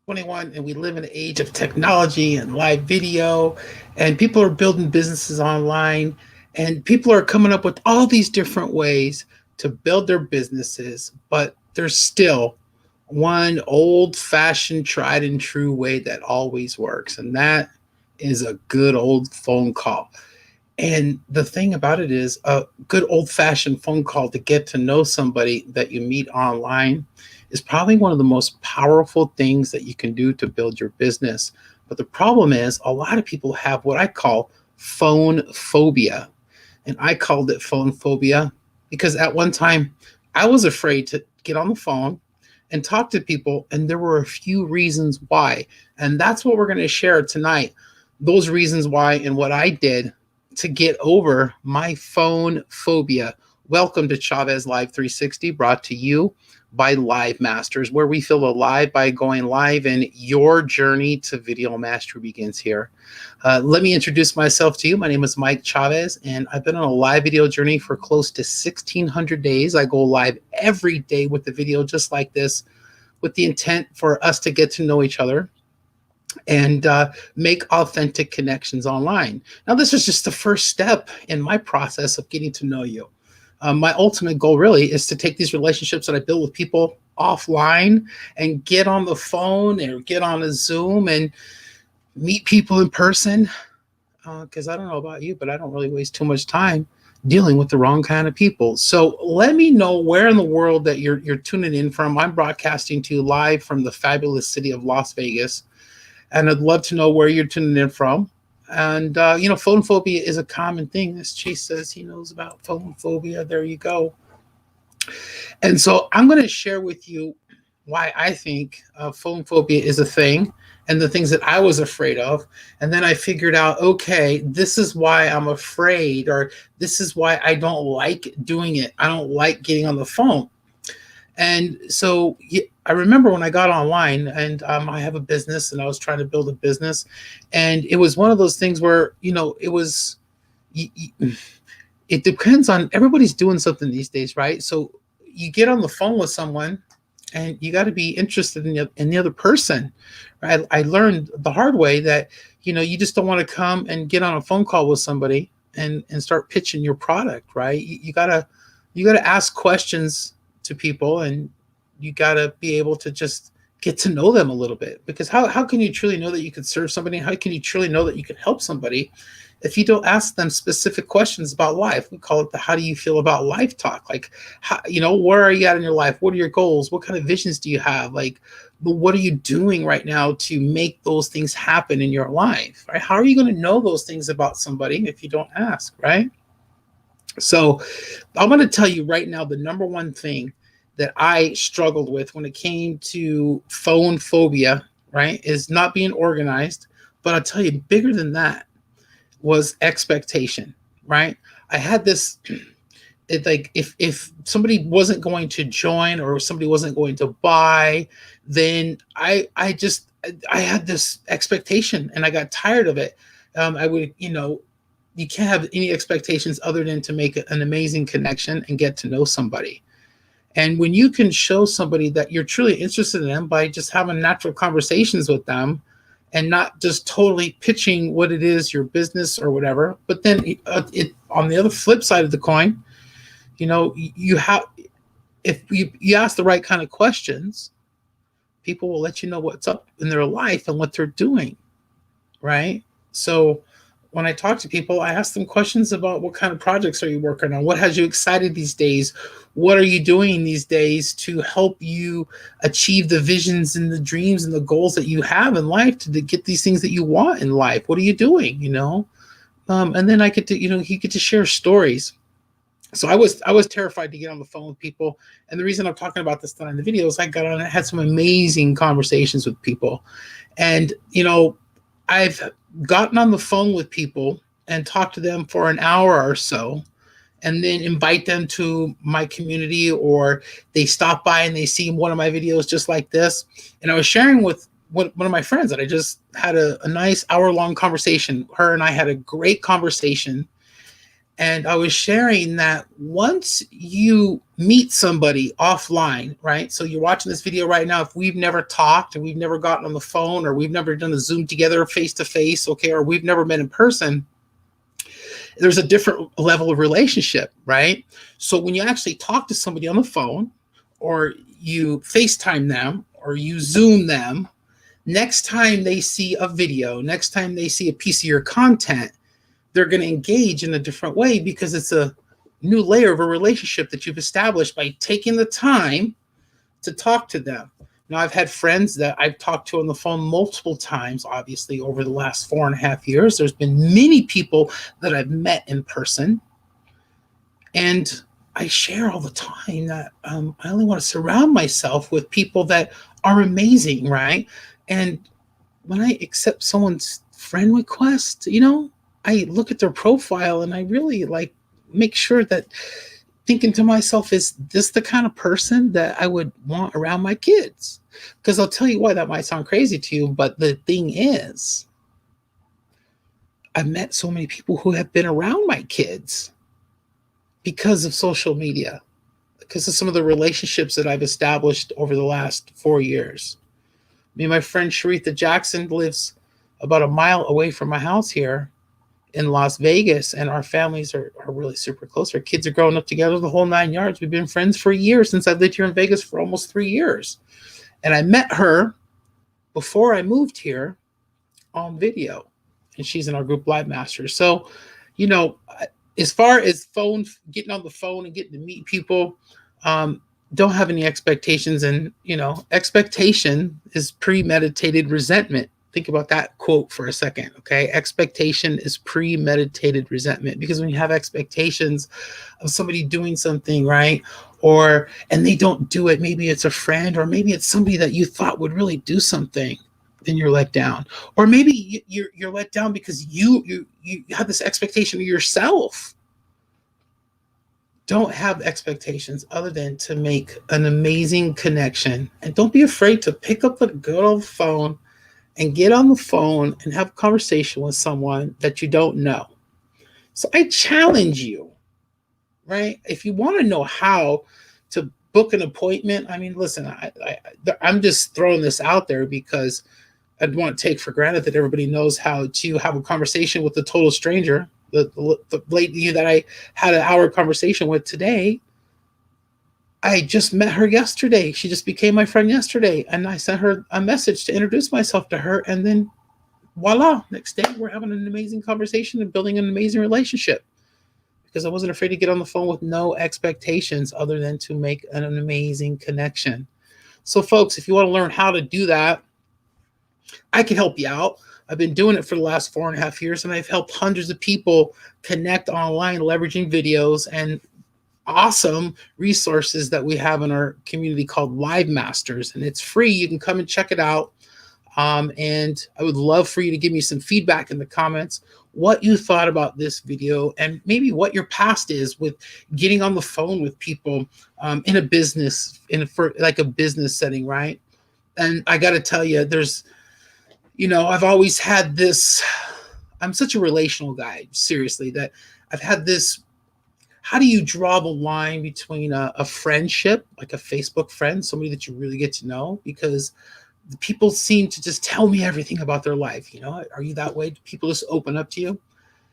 21, and we live in an age of technology and live video, and people are building businesses online, and people are coming up with all these different ways to build their businesses, but there's still one old fashioned, tried and true way that always works, and that is a good old phone call. And the thing about it is, a good old fashioned phone call to get to know somebody that you meet online is probably one of the most powerful things that you can do to build your business. But the problem is, a lot of people have what I call phone phobia. And I called it phone phobia because at one time I was afraid to get on the phone and talk to people. And there were a few reasons why. And that's what we're going to share tonight, those reasons why and what I did to get over my phone phobia. Welcome to Chavez Live 360, brought to you by Live Masters, where we feel alive by going live, and your journey to video mastery begins here. Let me introduce myself to you. My name is Mike Chavez, and I've been on a live video journey for close to 1,600 days. I go live every day with the video just like this, with the intent for us to get to know each other and make authentic connections online. Now, this is just the first step in my process of getting to know you. My ultimate goal really is to take these relationships that I build with people offline and get on the phone or get on a Zoom and meet people in person. Because I don't know about you, but I don't really waste too much time dealing with the wrong kind of people. So let me know where in the world that you're tuning in from. I'm broadcasting to you live from the fabulous city of Las Vegas, and I'd love to know where you're tuning in from. And, phone phobia is a common thing. As Chase says, he knows about phone phobia. There you go. And so I'm going to share with you why I think phone phobia is a thing and the things that I was afraid of. And then I figured out, okay, this is why I'm afraid, or this is why I don't like doing it. I don't like getting on the phone. And so I remember when I got online, and I have a business and I was trying to build a business. And it was one of those things where, it depends on, everybody's doing something these days, right? So you get on the phone with someone and you got to be interested in the other person. Right? I learned the hard way that, you just don't want to come and get on a phone call with somebody and start pitching your product, right? You gotta ask questions to people, and you got to be able to just get to know them a little bit, because how can you truly know that you can serve somebody? How can you truly know that you can help somebody if you don't ask them specific questions about life? We call it the how do you feel about life talk. Like, where are you at in your life? What are your goals? What kind of visions do you have? Like, what are you doing right now to make those things happen in your life, right? How are you going to know those things about somebody if you don't ask, right? So I'm going to tell you right now, the number one thing that I struggled with when it came to phone phobia, right, is not being organized. But I'll tell you, bigger than that was expectation, right? I had this, like, if somebody wasn't going to join or somebody wasn't going to buy, then I had this expectation and I got tired of it. I would, you can't have any expectations other than to make an amazing connection and get to know somebody. And when you can show somebody that you're truly interested in them by just having natural conversations with them and not just totally pitching what it is, your business or whatever, but then it on the other flip side of the coin, you have, if you ask the right kind of questions, people will let you know what's up in their life and what they're doing, right? So when I talk to people, I ask them questions about what kind of projects are you working on? What has you excited these days? What are you doing these days to help you achieve the visions and the dreams and the goals that you have in life to get these things that you want in life? What are you doing? And then I get to, you get to share stories. So I was terrified to get on the phone with people. And the reason I'm talking about this in the video is I got on and had some amazing conversations with people. And, I've gotten on the phone with people and talked to them for an hour or so, and then invite them to my community, or they stop by and they see one of my videos just like this. And I was sharing with one of my friends that I just had a nice hour-long conversation. Her and I had a great conversation. And I was sharing that once you meet somebody offline, right? So you're watching this video right now. If we've never talked and we've never gotten on the phone, or we've never done a Zoom together face to face, okay, or we've never met in person, there's a different level of relationship, right? So when you actually talk to somebody on the phone, or you FaceTime them, or you Zoom them, next time they see a video, next time they see a piece of your content, they're going to engage in a different way, because it's a new layer of a relationship that you've established by taking the time to talk to them. Now, I've had friends that I've talked to on the phone multiple times, obviously, over the last 4.5 years. There's been many people that I've met in person. And I share all the time that I only want to surround myself with people that are amazing, right? And when I accept someone's friend request, I look at their profile and I really like make sure that, thinking to myself, is this the kind of person that I would want around my kids? Because I'll tell you why, that might sound crazy to you, but the thing is, I've met so many people who have been around my kids because of social media, because of some of the relationships that I've established over the last 4 years. My friend Sharitha Jackson lives about a mile away from my house here in Las Vegas, and our families are really super close. Our kids are growing up together, the whole 9 yards. We've been friends for years, since I've lived here in Vegas for almost 3 years. And I met her before I moved here on video, and she's in our group Live Masters. So, you know, as far as getting on the phone and getting to meet people, don't have any expectations. And, expectation is premeditated resentment. Think about that quote for a second, okay? Expectation is premeditated resentment, because when you have expectations of somebody doing something, right, and they don't do it, maybe it's a friend, or maybe it's somebody that you thought would really do something, then you're let down. Or maybe you're let down because you have this expectation of yourself. Don't have expectations other than to make an amazing connection. And don't be afraid to pick up the good old phone and get on the phone and have a conversation with someone that you don't know. So I challenge you, right? If you want to know how to book an appointment, listen, I'm just throwing this out there because I want to take for granted that everybody knows how to have a conversation with a total stranger. The lady that I had an hour conversation with today, I just met her yesterday. She just became my friend yesterday. And I sent her a message to introduce myself to her. And then voila, next day we're having an amazing conversation and building an amazing relationship, because I wasn't afraid to get on the phone with no expectations other than to make an amazing connection. So folks, if you want to learn how to do that, I can help you out. I've been doing it for the last 4.5 years, and I've helped hundreds of people connect online, leveraging videos and awesome resources that we have in our community called Live Masters. And it's free. You can come and check it out. And I would love for you to give me some feedback in the comments, what you thought about this video, and maybe what your past is with getting on the phone with people in a business, for like a business setting, right? And I got to tell you, I've always had this, I'm such a relational guy, seriously, that I've had this, how do you draw the line between a friendship, like a Facebook friend, somebody that you really get to know? Because the people seem to just tell me everything about their life. Are you that way? Do people just open up to you?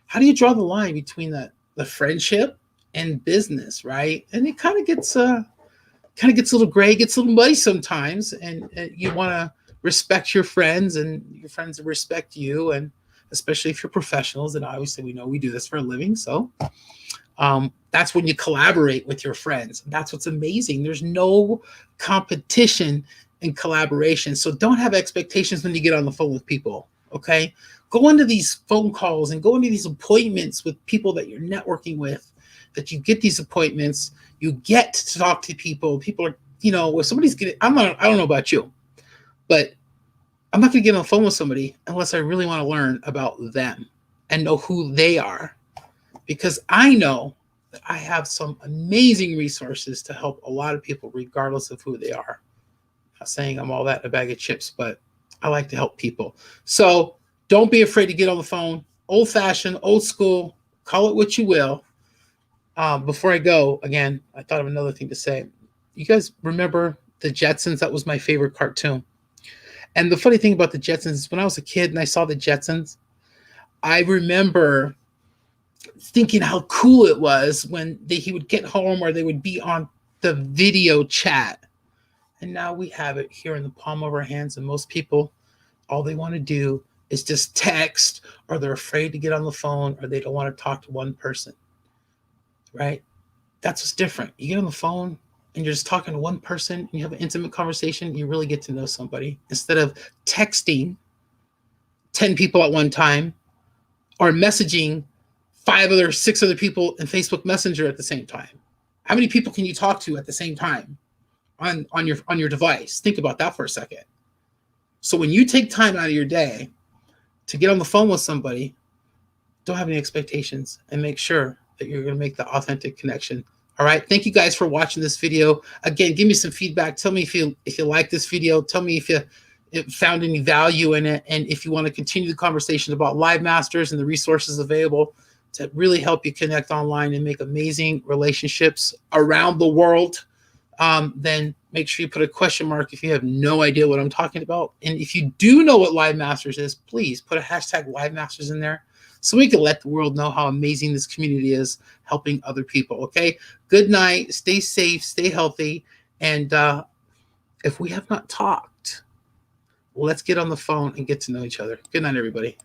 How do you draw the line between the friendship and business, right? And it kind of gets a little gray, gets a little muddy sometimes, and you want to respect your friends, and your friends respect you, and especially if you're professionals, and obviously we know we do this for a living. So that's when you collaborate with your friends. That's what's amazing. There's no competition in collaboration. So don't have expectations when you get on the phone with people, okay? Go into these phone calls and go into these appointments with people that you're networking with, that you get these appointments, you get to talk to people. People are, if somebody's getting, I don't know about you, but I'm not going to get on the phone with somebody unless I really want to learn about them and know who they are, because I know that I have some amazing resources to help a lot of people regardless of who they are. I'm not saying I'm all that in a bag of chips, but I like to help people. So don't be afraid to get on the phone. Old fashioned, old school, call it what you will. Before I go, again, I thought of another thing to say. You guys remember the Jetsons? That was my favorite cartoon. And the funny thing about the Jetsons is when I was a kid and I saw the Jetsons, I remember thinking how cool it was when he would get home or they would be on the video chat. And now we have it here in the palm of our hands. And most people, all they want to do is just text, or they're afraid to get on the phone, or they don't want to talk to one person, right? That's what's different. You get on the phone and you're just talking to one person and you have an intimate conversation. You really get to know somebody instead of texting 10 people at one time or messaging 6 other people in Facebook Messenger at the same time. How many people can you talk to at the same time on your device? Think about that for a second. So when you take time out of your day to get on the phone with somebody, don't have any expectations and make sure that you're going to make the authentic connection. All right. Thank you guys for watching this video. Again, give me some feedback. Tell me if you like this video. Tell me if you found any value in it. And if you want to continue the conversation about Live Masters and the resources available to really help you connect online and make amazing relationships around the world, then make sure you put a question mark if you have no idea what I'm talking about. And if you do know what Live Masters is, please put a hashtag Live Masters in there so we can let the world know how amazing this community is helping other people. Okay. Good night. Stay safe, stay healthy. And if we have not talked, let's get on the phone and get to know each other. Good night, everybody.